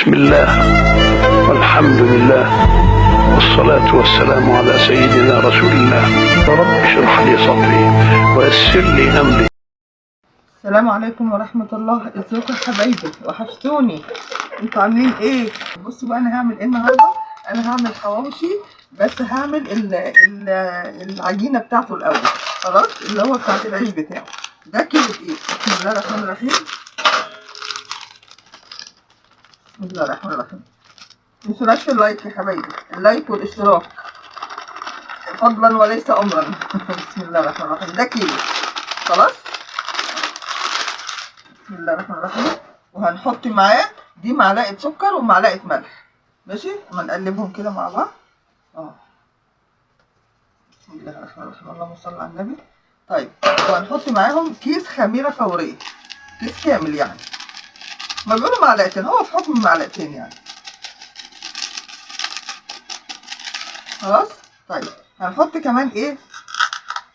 بسم الله والحمد لله والصلاة والسلام على سيدنا رسول الله. رب اشرح لي صدري ويسر لي أمري. السلام عليكم ورحمة الله. ازيكم يا حبايبي؟ وحشتوني. انتوا عاملين ايه؟ بصوا بقى انا هعمل ايه النهارده. انا هعمل حواوشي، بس هعمل العجينة بتاعته الاول. خلاص، اللي هو بتاعت العيش بتاعه. ده كيلو ايه؟ بسم الله الرحمن الرحيم. بسم الله الرحمن الرحيم. متنسوش في اللايك يا حبايبي، اللايك والاشتراك فضلا وليس امرا. بسم الله الرحمن الرحيم. ده كيلو. خلاص، بسم الله الرحمن الرحيم. وهنحط معاه دي معلقه سكر ومعلقه ملح. ماشي، هنقلبهم كده مع بعض. بسم الله الرحمن الرحيم. اللهم صل على النبي. طيب، وهنحط معاهم كيس خميره فوريه، كيس كامل يعني. ما بيقولوا معلقتين، هو في حكم معلقتين يعني. خلاص. طيب، هنحط كمان ايه؟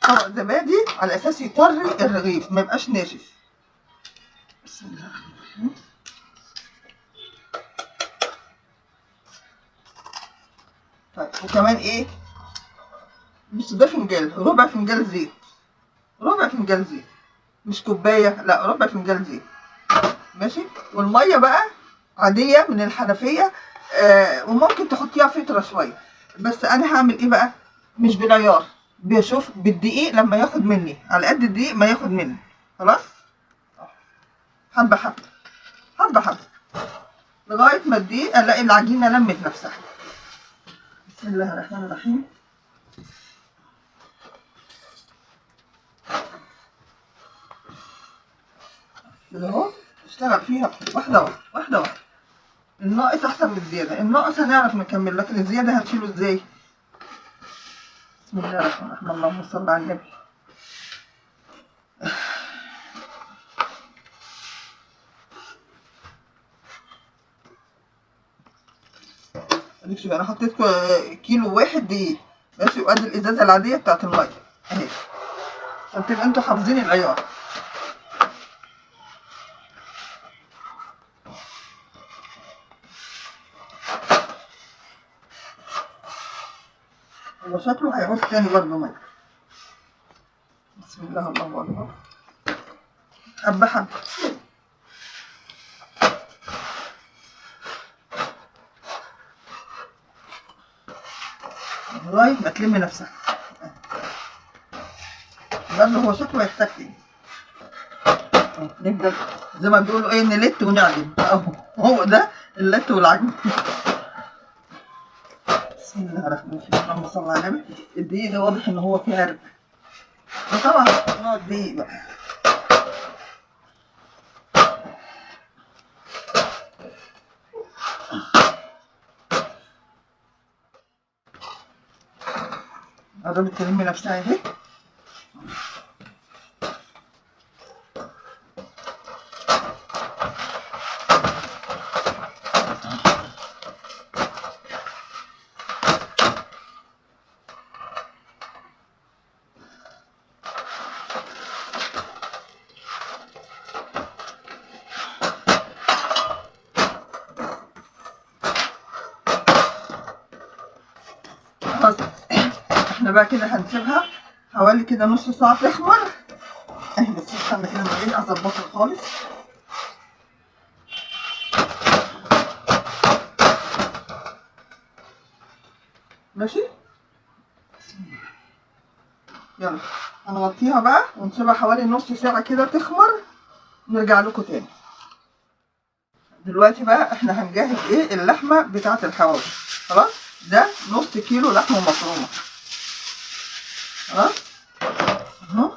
طبق زبادي على اساس يطري الرغيف، ما يبقاش ناشف. بسم الله الرحمن الرحيم. طيب، وكمان ايه؟ بس ده فنجان، ربع فنجان زيت. ربع فنجان زيت، مش كوبايه، لا، ربع فنجان زيت. ماشي. والميه بقى عاديه من الحنفيه، وممكن تحطيها فطره شويه. بس انا هعمل ايه بقى؟ مش بالعيار، بشوف بالدقيق لما ياخد مني، على قد الدقيق ما ياخد مني. خلاص، حبه حبه حبه حبه لغايه ما الدقيق الاقي العجينه لمت نفسها. بسم الله الرحمن الرحيم. كده اهو، اشتغل فيها واحده واحده واحده واحده. الناقص احسن من الزياده، الناقص هنعرف نكمل، لكن الزياده هنشيله ازاي؟ بسم الله الرحمن الرحيم. اللهم صل على النبي. معلش بقى، انا حطيت كيلو واحد دقيق. ماشي، وادي الازازه العاديه بتاعت الميه اهي، عشان تبقى انتوا حافظين العيار. هو شكله هيعوز تاني برضه ميه. بسم الله، الله اكبر. حبه حبه لغايه ما تلم نفسها. برضه هو شكله هيحتاج تاني. نبدا زي ما بيقولوا ايه، نلت ونعجن اهو. هو ده اللت والعجن. بسم الله الرحمن الرحيم. اللهم صل على النبي. الدقيق ده واضح ان هو فيه عرق، وطبعا نوع الدقيق بقى. قربت تلم نفسها اهي. خلاص، احنا بقى كده هنسيبها حوالي كده نص ساعة تخمر اهي. بس استنى كده ما ايه، اظبطها خالص. ماشي، يلا هنغطيها بقى ونسيبها حوالي نص ساعة كده تخمر، نرجع لكم تاني. دلوقتي بقى احنا هنجهز ايه؟ اللحمة بتاعة الحواوشي. خلاص، ده نص كيلو لحمة مفرومة. خلاص اهو.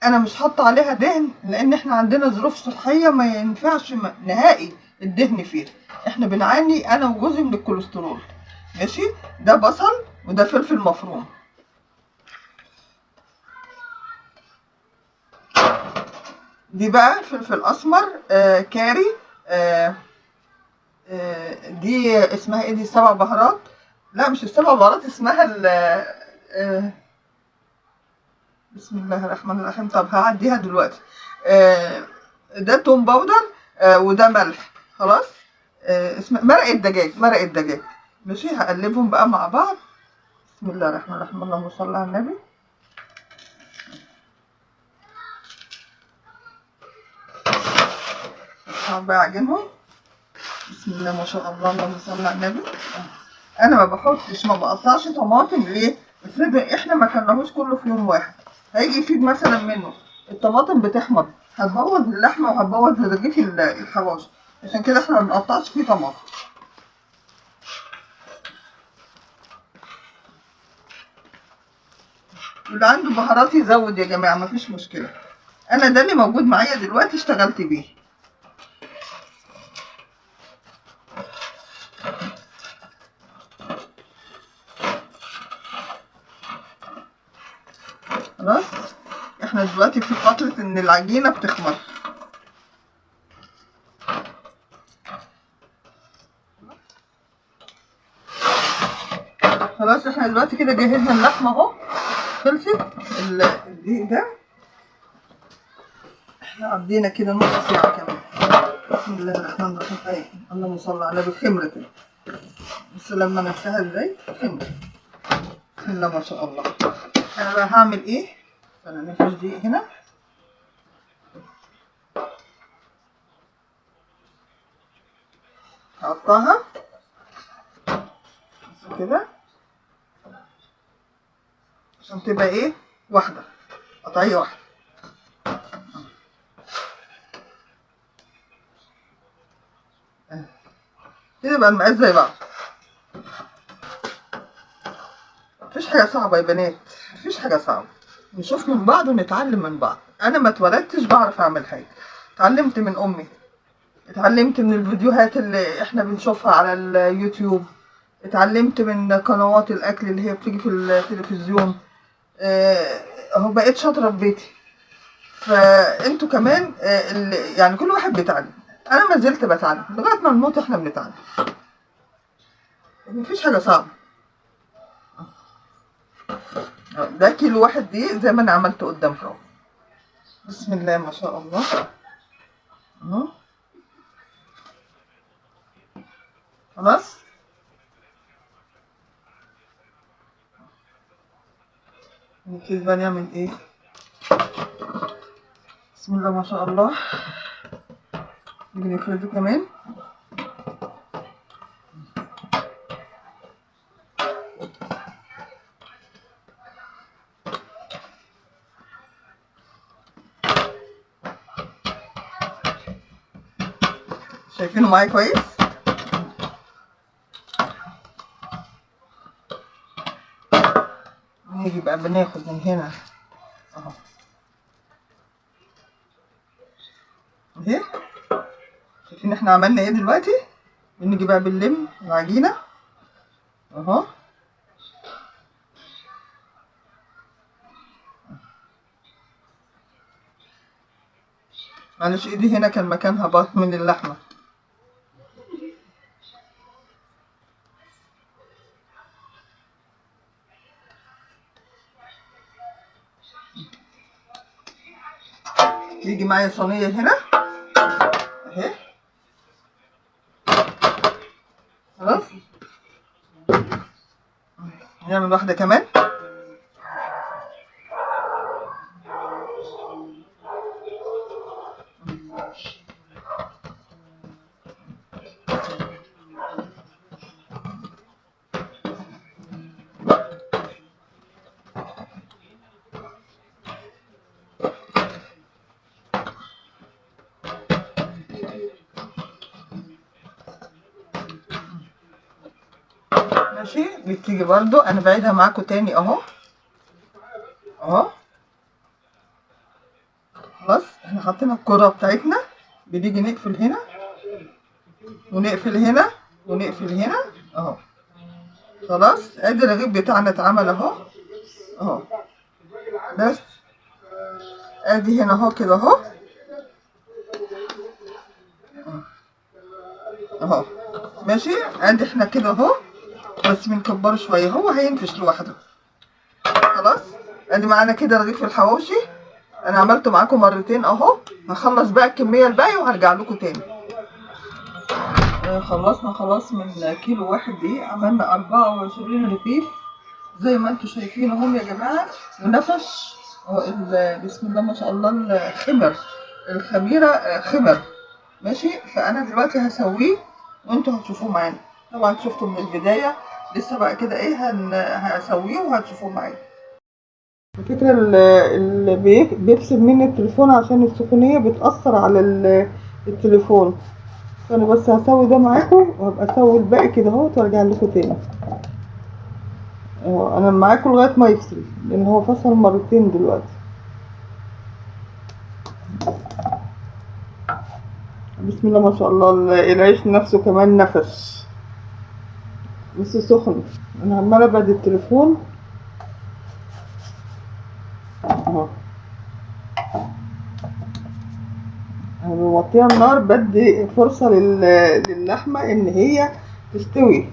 انا مش حاطه عليها دهن، لان احنا عندنا ظروف صحيه ما ينفعش نهائي الدهن فيها. احنا بنعاني انا وجوزي من الكوليسترول. ماشي. ده بصل وده فلفل مفروم. دي بقى فلفل اسمر، كاري، دي اسمها ايه؟ دي 7 بهارات. لا، مش ال7 بهارات، اسمها بسم الله الرحمن الرحيم. طب هعديها دلوقتي. ده توم باودر، وده ملح. خلاص. اسمه مرق الدجاج، مرق الدجاج. ماشي، هقلبهم بقى مع بعض. بسم الله الرحمن الرحيم، اللهم صل على النبي. هقعد بقى اعجنهم. بسم الله ما شاء الله، اللهم صل على النبي. انا ما بحطش، ما بقطعش طماطم. ليه؟ افرض احنا ما كلناهوش كله في يوم واحد، هيجي يفيد مثلا منه. الطماطم بتحمض، هتبوظ اللحمه وهتبوظ رغيف الحواوشي، عشان كده احنا ما بنقطعش فيه طماطم. اللي عنده بهارات يزود يا جماعه، مفيش مشكله. انا ده اللي موجود معايا دلوقتي اشتغلت بيه. خلاص. احنا دلوقتي في فتره ان العجينه بتخمر. خلاص، احنا دلوقتي كده جهزنا اللحمه اهو، خلصت. الدقيق ده احنا عدينا كده نص ساعه كمان. بسم الله الرحمن الرحيم. اللهم صل على النبي. خمره كده، بس لما نفسها ازاي خمره. بسم الله ما شاء الله. انا بقى هعمل ايه؟ انا نفس دقيق هنا. هقطعها كده عشان تبقى ايه، واحده، قطعيه واحده. كده بقى المقاس زي بعض. مفيش حاجه صعبه يا بنات، مفيش حاجه صعبه. نشوف من بعض ونتعلم من بعض. انا ما اتولدتش بعرف اعمل حاجه، اتعلمت من امي، اتعلمت من الفيديوهات اللي احنا بنشوفها على اليوتيوب، اتعلمت من قنوات الاكل اللي هي بتيجي في التلفزيون. اهو بقيت شاطره في بيتي. فانتوا كمان يعني كل واحد بيتعلم. انا ما زلت بتعلم لغايه ما نموت، احنا بنتعلم. مفيش حاجه صعبه. ده كيلو واحد دقيق زي ما انا عملت قدامكم اهو. بسم الله ما شاء الله. اهو. خلاص. نبتدي بقى نعمل ايه؟ بسم الله ما شاء الله. نيجي نفرده كمان. شايفينه معايا كويس؟ نيجي بقى بناخد من هنا اهو. اهي. شايفين احنا عملنا ايه دلوقتي؟ ونيجي بقى بنلم العجينة اهو. معلش ايدي هنا كان مكانها باط من اللحمة. يجي معايا صينية هنا اهي. خلاص. نعمل واحدة كمان. ماشي. بتيجي برضو انا بعيدها معاكم تاني اهو اهو. خلاص. احنا حطينا الكرة بتاعتنا، بنيجي نقفل هنا ونقفل هنا ونقفل هنا اهو. خلاص. ادي الرغيف بتاعنا اتعمل اهو اهو. بس ادي هنا اهو كده اهو اهو. ماشي. ادي احنا كده اهو، بس بنكبره شويه، هو هينفش لوحده. خلاص. ادي معانا كده رغيف الحواوشي انا عملته معاكم مرتين اهو. هخلص بقى الكميه الباقيه وهرجع لكم تاني. خلصنا خلاص من كيلو واحد دي، عملنا 24 رغيف زي ما انتم شايفين اهم يا جماعه. ونفش بسم الله ما شاء الله الخميره خمر. ماشي. فانا دلوقتي هسويه وانتوا هتشوفوه معانا. طبعا شفتوا من البدايه، لسه بقى كده ايه هسويه وهتشوفوه معانا. الفكره اللي بيفصل مني التليفون عشان السخونيه بتاثر على التليفون. فانا بس هسوي ده معاكم وهبقى اسوي الباقي كده اهو وارجع لكم تاني. انا معاكم لغايه ما يفصل لان هو فصل مرتين دلوقتي. بسم الله ما شاء الله العيش نفسه كمان نفش بس سخن. انا عماله ابعد التليفون اهو. انا موطيه النار بدي فرصه للحمه ان هي تستوي.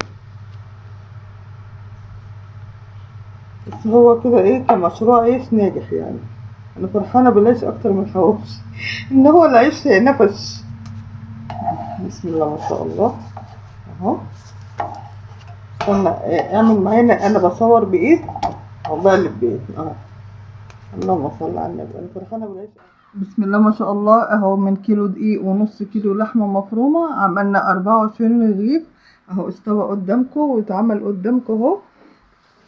بس هو كده ايه كمشروع عيش ناجح يعني. انا فرحانه بالعيش اكتر من الحواوشي ان هو العيش نفش. بسم الله ما شاء الله اهو. استنى اعمل معانا، انا بصور بايد او بقلب بايد اهو. اللهم صل على النبي. انا فرحانه بالعيش. بسم الله ما شاء الله اهو. من كيلو دقيق ونص كيلو لحمه مفرومه عملنا 24 رغيف اهو. استوى قدامكم واتعمل قدامكم اهو.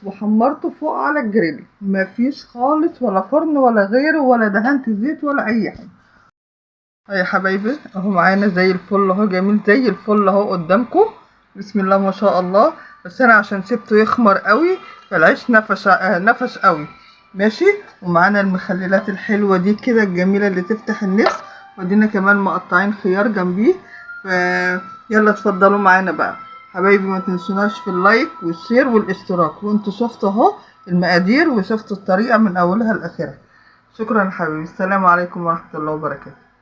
وحمرته فوق على الجريل، مفيش خالص ولا فرن ولا غيره ولا دهنت زيت ولا اي حاجه. يا حبايبي اهو معانا زي الفل اهو، جميل زي الفل اهو قدامكم. بسم الله ما شاء الله. بس انا عشان سبته يخمر قوي فالعيش نفش قوي. ماشي. ومعانا المخللات الحلوه دي كده الجميله اللي تفتح النفس. ودينا كمان مقطعين خيار جنبيه. يلا اتفضلوا معانا بقى حبايبي. ما تنسوناش في اللايك والشير والاشتراك. وانتوا شفتوا اهو المقادير وشفتوا الطريقه من اولها لاخرها. شكرا حبايبي. السلام عليكم ورحمه الله وبركاته.